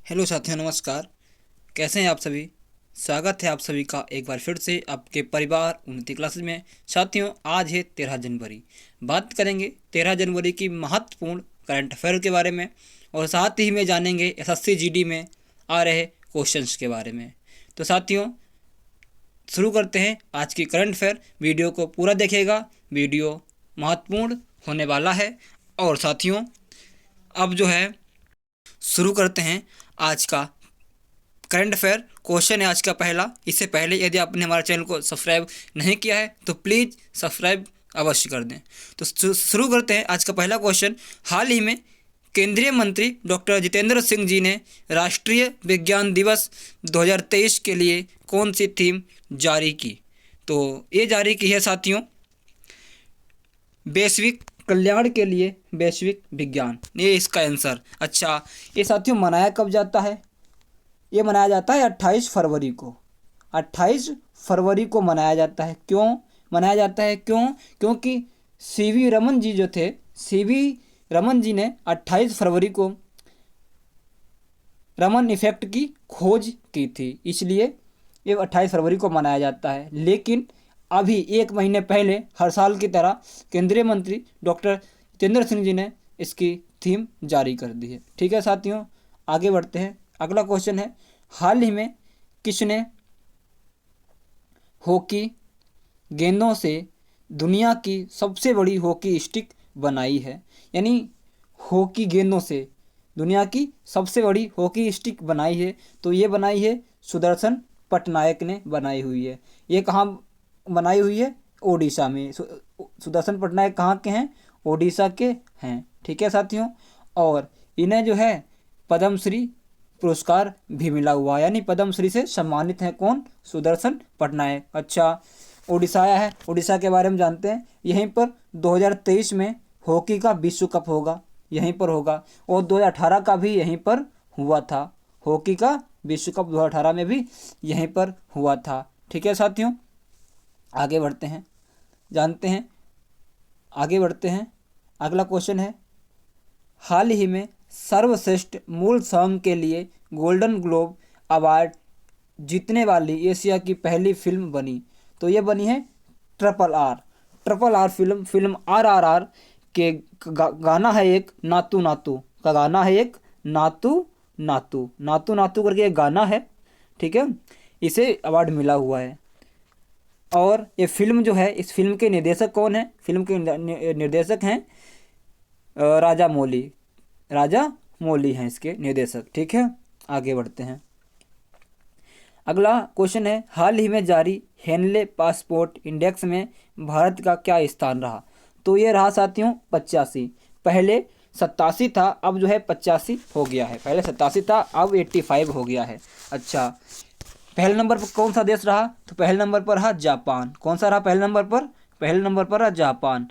Hello साथियों, नमस्कार। कैसे हैं आप सभी? स्वागत है आप सभी का एक बार फिर से आपके परिवार उन्नति क्लासेस में। साथियों, आज है 13 जनवरी। बात करेंगे 13 जनवरी की महत्वपूर्ण करंट अफेयर के बारे में और साथ ही में जानेंगे एसएससी जीडी में आ रहे क्वेश्चंस के बारे में। तो साथियों, शुरू करते हैं आज की करंट अफेयर। वीडियो को पूरा देखिएगा, वीडियो महत्वपूर्ण होने वाला है। और साथियों, अब जो है शुरू करते हैं आज का करंट अफेयर। क्वेश्चन है आज का पहला। इससे पहले यदि आपने हमारे चैनल को सब्सक्राइब नहीं किया है तो प्लीज़ सब्सक्राइब अवश्य कर दें। तो शुरू करते हैं आज का पहला क्वेश्चन। हाल ही में केंद्रीय मंत्री डॉक्टर जितेंद्र सिंह जी ने राष्ट्रीय विज्ञान दिवस 2023 के लिए कौन सी थीम जारी की? तो ये जारी की है साथियों, वैश्विक कल्याण के लिए वैश्विक विज्ञान। ये इसका आंसर। अच्छा, ये साथियों मनाया कब जाता है? ये मनाया जाता है 28 फरवरी को। 28 फरवरी को मनाया जाता है। क्यों मनाया जाता है? क्योंकि सीवी रमन जी जो थे, सीवी रमन जी ने 28 फरवरी को रमन इफेक्ट की खोज की थी, इसलिए ये 28 फरवरी को मनाया जाता है। लेकिन अभी एक महीने पहले हर साल की तरह केंद्रीय मंत्री डॉक्टर जितेंद्र सिंह जी ने इसकी थीम जारी कर दी है। ठीक है साथियों, आगे बढ़ते हैं। अगला क्वेश्चन है, हाल ही में किसने हॉकी गेंदों से दुनिया की सबसे बड़ी हॉकी स्टिक बनाई है? यानी हॉकी गेंदों से दुनिया की सबसे बड़ी हॉकी स्टिक बनाई है, तो ये बनाई है सुदर्शन पटनायक ने बनाई हुई है। ये कहाँ बनाई हुई है? ओडिशा में। सुदर्शन पटनायक कहाँ के हैं? ओडिशा के हैं। ठीक है साथियों, और इन्हें जो है पद्मश्री पुरस्कार भी मिला हुआ है, यानी पद्मश्री से सम्मानित हैं। कौन? सुदर्शन पटनायक। अच्छा, उड़ीसा आया है, उड़ीसा के बारे में जानते हैं। यहीं पर 2023 में हॉकी का विश्व कप होगा, यहीं पर होगा। और 2018 का भी यहीं पर हुआ था। हॉकी का विश्व कप 2018 में भी यहीं पर हुआ था। ठीक है साथियों, आगे बढ़ते हैं, जानते हैं, आगे बढ़ते हैं। अगला क्वेश्चन है, हाल ही में सर्वश्रेष्ठ मूल सॉन्ग के लिए गोल्डन ग्लोब अवार्ड जीतने वाली एशिया की पहली फिल्म बनी? तो ये बनी है triple R. Triple R film RRR के गाना है एक नातू नातू का गाना है एक नातू नातू नातू नातू करके एक गाना है। ठीक है, इसे अवार्ड मिला हुआ है। और ये फिल्म जो है, इस फिल्म के निर्देशक कौन है? फिल्म के निर्देशक हैं राजा मौली। राजा मौली हैं इसके निर्देशक। ठीक है, आगे बढ़ते हैं। अगला क्वेश्चन है, हाल ही में जारी हेनले पासपोर्ट इंडेक्स में भारत का क्या स्थान रहा? तो ये रहा साथियों 85। पहले 87 था, अब जो है 85 हो गया है। पहले 87 था, अब 85 हो गया है। अच्छा, पहले नंबर पर कौन सा देश रहा? तो पहले नंबर पर रहा जापान। कौन सा रहा पहले नंबर पर? पहले नंबर पर रहा जापान।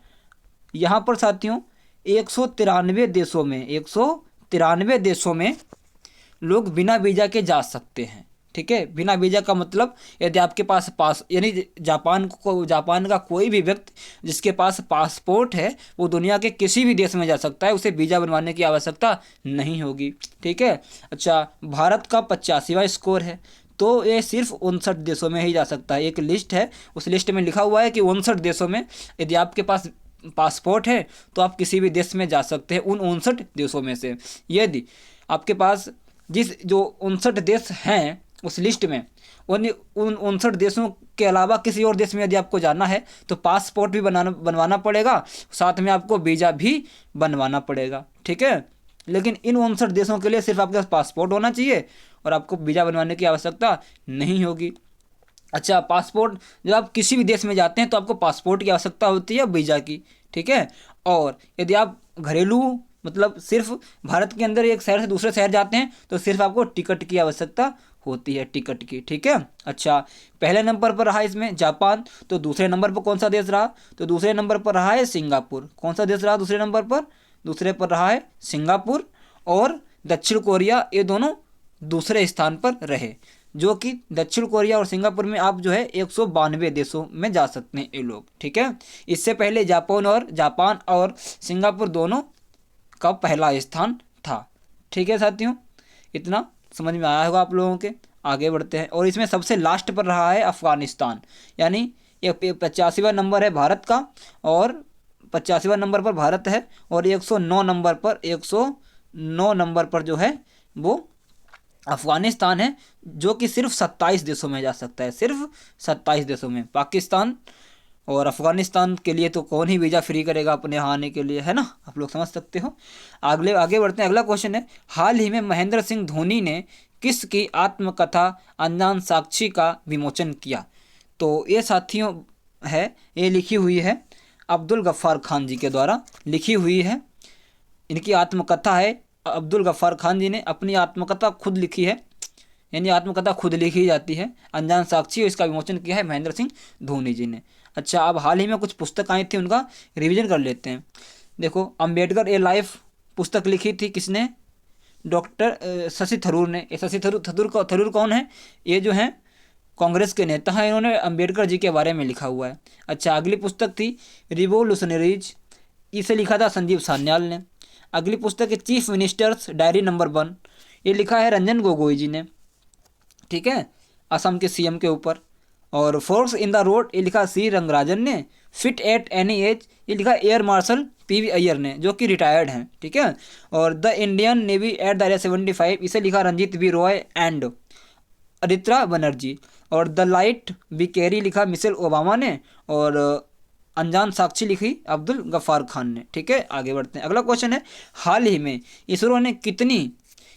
यहाँ पर साथियों 193 देशों में 193 देशों में लोग बिना वीज़ा के जा सकते हैं। ठीक है, बिना वीज़ा का मतलब यदि आपके पास यानी जापान का कोई भी व्यक्ति जिसके पास पासपोर्ट है वो दुनिया के किसी भी देश में जा सकता है, उसे वीज़ा बनवाने की आवश्यकता नहीं होगी। ठीक है। अच्छा, भारत का 85वां स्कोर है, तो ये सिर्फ 59 देशों में ही जा सकता है। एक लिस्ट है, उस लिस्ट में लिखा हुआ है कि 59 देशों में यदि आपके पास पासपोर्ट है तो आप किसी भी देश में जा सकते हैं उन 59 देशों में से। यदि आपके पास जिस जो 59 देश हैं उस लिस्ट में उन 59 देशों के अलावा किसी और देश में यदि आपको जाना है तो पासपोर्ट भी बनवाना पड़ेगा, साथ में आपको वीज़ा भी बनवाना पड़ेगा। ठीक है, लेकिन इन 59 देशों के लिए सिर्फ आपके पास पासपोर्ट होना चाहिए और आपको वीज़ा बनवाने की आवश्यकता नहीं होगी। अच्छा, पासपोर्ट, जब आप किसी भी देश में जाते हैं तो आपको पासपोर्ट की आवश्यकता होती है, वीज़ा की। ठीक है, और यदि आप घरेलू मतलब सिर्फ भारत के अंदर एक शहर से दूसरे शहर जाते हैं तो सिर्फ आपको टिकट की आवश्यकता होती है, टिकट की। ठीक है। अच्छा, पहले नंबर पर रहा इसमें जापान, तो दूसरे नंबर पर कौन सा देश रहा? तो दूसरे नंबर पर रहा है सिंगापुर। कौन सा देश रहा दूसरे नंबर पर? दूसरे पर रहा है सिंगापुर और दक्षिण कोरिया, ये दोनों दूसरे स्थान पर रहे। जो कि दक्षिण कोरिया और सिंगापुर में आप जो है 192 देशों में जा सकते हैं ये लोग। ठीक है, इससे पहले जापान और सिंगापुर दोनों का पहला स्थान था। ठीक है साथियों, इतना समझ में आया होगा आप लोगों के। आगे बढ़ते हैं, और इसमें सबसे लास्ट पर रहा है अफगानिस्तान, यानी ये 85वां नंबर है भारत का, और 85वां नंबर पर भारत है, और 109 नंबर पर जो है वो अफगानिस्तान है, जो कि सिर्फ 27 देशों में जा सकता है, सिर्फ 27 देशों में। पाकिस्तान और अफगानिस्तान के लिए तो कौन ही वीज़ा फ्री करेगा अपने यहाँ आने के लिए, है ना, आप लोग समझ सकते हो। आगे बढ़ते हैं। अगला क्वेश्चन है, हाल ही में महेंद्र सिंह धोनी ने किसकी आत्मकथा अनजान साक्षी का विमोचन किया? तो ये साथियों है, ये लिखी हुई है अब्दुल गफ्फार खान जी के द्वारा लिखी हुई है। इनकी आत्मकथा है, अब्दुल गफ्फार खान जी ने अपनी आत्मकथा खुद लिखी है, यानी आत्मकथा खुद लिखी जाती है, अनजान साक्षी, और इसका विमोचन किया है महेंद्र सिंह धोनी जी ने। अच्छा, अब हाल ही में कुछ पुस्तक आई थी, उनका रिवीजन कर लेते हैं। देखो, अंबेडकर ए लाइफ पुस्तक लिखी थी किसने? डॉक्टर शशि थरूर ने। ये शशि थरूर कौन है? ये जो है कांग्रेस के नेता हैं, इन्होंने अंबेडकर जी के बारे में लिखा हुआ है। अच्छा, अगली पुस्तक थी रिवोल्यूशनरीज, इसे लिखा था संजीव सान्याल ने। अगली पुस्तक है चीफ मिनिस्टर्स डायरी नंबर 1, ये लिखा है रंजन गोगोई जी ने, ठीक है, असम के सीएम के ऊपर। और फोर्स इन द रोड, ये लिखा सी रंगराजन ने। फिट एट एनी एज, ये लिखा एयर मार्शल पीवी अय्यर ने, जो कि रिटायर्ड हैं, ठीक है। और the Indian navy at the area 75, इसे लिखा रंजीत बी रॉय एंड अरित्रा बनर्जी। और द लाइट वी कैरी लिखा मिशेल ओबामा ने, और अनजान साक्षी लिखी अब्दुल गफ्फार खान ने, ठीक है। आगे बढ़ते हैं। अगला क्वेश्चन है, हाल ही में इसरो ने कितनी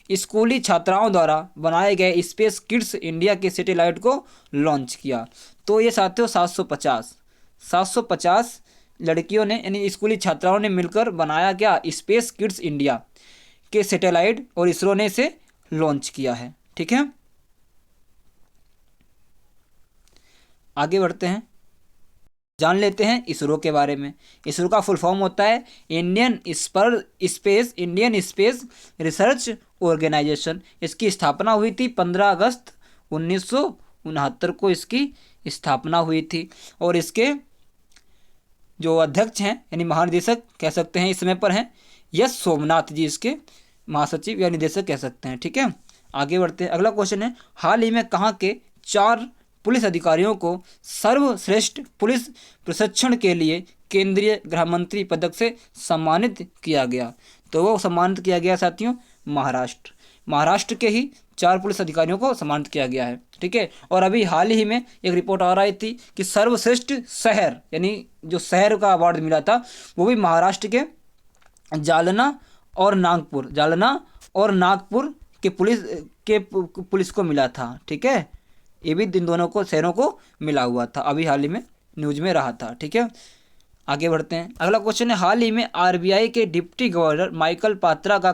स्कूली छात्राओं द्वारा बनाए गए स्पेस किड्स इंडिया के सैटेलाइट को लॉन्च किया? तो ये साथियों 750 लड़कियों ने, यानी स्कूली छात्राओं ने मिलकर बनाया क्या? स्पेस किड्स इंडिया के सैटेलाइट, और इसरो ने इसे लॉन्च किया है, ठीक है। आगे बढ़ते हैं, जान लेते हैं इसरो के बारे में। इसरो का फुल फॉर्म होता है इंडियन स्पेस रिसर्च ऑर्गेनाइजेशन। इसकी स्थापना हुई थी 15 अगस्त 1969 को, इसकी स्थापना हुई थी। और इसके जो अध्यक्ष हैं, यानी महानिदेशक कह सकते हैं, इस समय पर हैं यस सोमनाथ जी, इसके महासचिव या निदेशक कह सकते हैं, ठीक है। आगे बढ़ते हैं। अगला क्वेश्चन है, हाल ही में कहाँ के 4 पुलिस अधिकारियों को सर्वश्रेष्ठ पुलिस प्रशिक्षण के लिए केंद्रीय गृह मंत्री पदक से सम्मानित किया गया? तो वो सम्मानित किया गया साथियों महाराष्ट्र के ही 4 पुलिस अधिकारियों को सम्मानित किया गया है, ठीक है। और अभी हाल ही में एक रिपोर्ट आ रही थी कि सर्वश्रेष्ठ शहर, यानी जो शहर का अवार्ड मिला था, वो भी महाराष्ट्र के जालना और नागपुर के पुलिस को मिला था, ठीक है। ये भी इन दोनों को शहरों को मिला हुआ था, अभी हाल ही में न्यूज में रहा था, ठीक है। आगे बढ़ते हैं। अगला क्वेश्चन है, हाल ही में आरबीआई के डिप्टी गवर्नर माइकल पात्रा का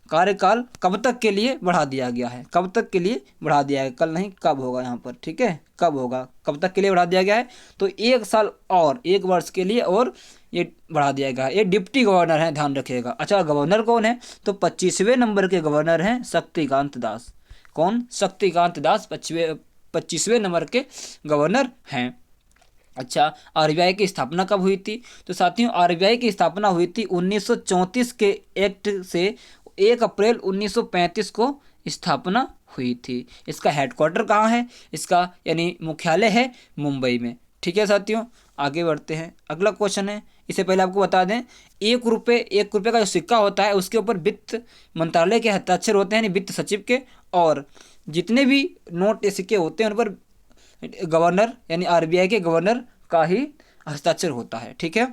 कार्यकाल कब तक के लिए बढ़ा दिया गया है? कब तक के लिए बढ़ा दिया है, कल नहीं कब होगा यहाँ पर, ठीक है, कब होगा, कब तक के लिए बढ़ा दिया गया है? तो 1 साल और 1 वर्ष के लिए और ये बढ़ा दिया गया है। ये डिप्टी गवर्नर हैं, ध्यान रखिएगा। अच्छा, गवर्नर कौन है? तो 25वें नंबर के गवर्नर हैं शक्तिकांत दास। कौन? शक्तिकांत दास 25वें नंबर के गवर्नर हैं। अच्छा, आरबीआई की स्थापना कब हुई थी? तो साथियों, आरबीआई की स्थापना हुई थी 1934 के एक्ट से 1 अप्रैल 1935 को स्थापना हुई थी। इसका हेडक्वार्टर कहाँ है? इसका यानी मुख्यालय है मुंबई में, ठीक है साथियों। आगे बढ़ते हैं। अगला क्वेश्चन है, इससे पहले आपको बता दें, 1 रुपये का जो सिक्का होता है उसके ऊपर वित्त मंत्रालय के हस्ताक्षर होते हैं, यानी वित्त सचिव के, और जितने भी नोट या सिक्के होते हैं उन पर गवर्नर यानी आरबीआई के गवर्नर का ही हस्ताक्षर होता है, ठीक है।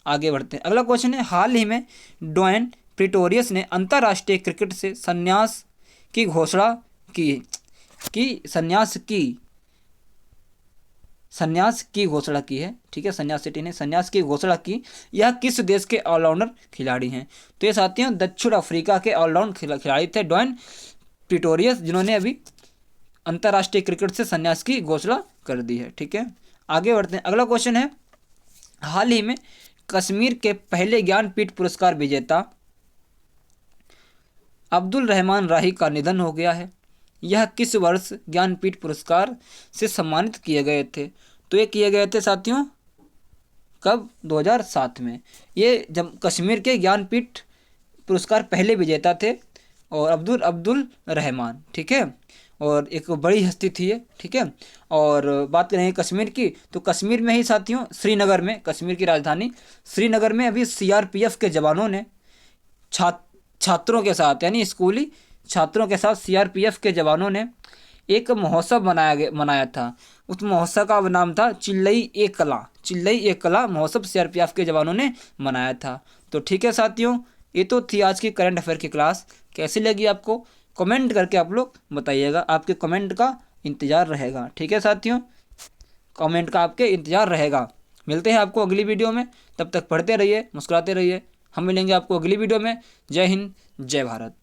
आगे बढ़ते हैं। अगला क्वेश्चन है, हाल ही में ड्वेन प्रीटोरियस ने अंतर्राष्ट्रीय क्रिकेट से संन्यास की घोषणा की है, ठीक है। संन्यास सिटी ने संन्यास की घोषणा की। यह किस देश के ऑलराउंडर खिलाड़ी हैं? तो ये साथियों दक्षिण अफ्रीका के ऑलराउंड खिलाड़ी थे ड्वेन प्रीटोरियस, जिन्होंने अभी अंतर्राष्ट्रीय क्रिकेट से संन्यास की घोषणा कर दी है, ठीक है। आगे बढ़ते हैं। अगला क्वेश्चन है, हाल ही में कश्मीर के पहले ज्ञानपीठ पुरस्कार विजेता अब्दुल रहमान राही का निधन हो गया है। यह किस वर्ष ज्ञानपीठ पुरस्कार से सम्मानित किए गए थे? तो ये किए गए थे साथियों कब? 2007 में। ये जब कश्मीर के ज्ञानपीठ पुरस्कार पहले विजेता थे, और अब्दुल अब्दुल रहमान, ठीक है। और एक बड़ी हस्ती थी ये, ठीक है। और बात करेंगे कश्मीर की, तो कश्मीर में ही साथियों श्रीनगर में, कश्मीर की राजधानी श्रीनगर में अभी सीआरपीएफ के जवानों ने छात्रों के साथ, यानी स्कूली छात्रों के साथ सीआरपीएफ के जवानों ने एक महोत्सव मनाया था। उस महोत्सव का नाम था चिल्लई ए कला, चिल्लई ए कला महोत्सव सीआरपीएफ के जवानों ने मनाया था। तो ठीक है साथियों, ये तो थी आज की करंट अफेयर की क्लास। कैसी लगी आपको कमेंट करके आप लोग बताइएगा, आपके कमेंट का इंतज़ार रहेगा, ठीक है साथियों। कमेंट का आपके इंतज़ार रहेगा। मिलते हैं आपको अगली वीडियो में, तब तक पढ़ते रहिए, मुस्कुराते रहिए। हम मिलेंगे आपको अगली वीडियो में। जय हिंद, जय भारत।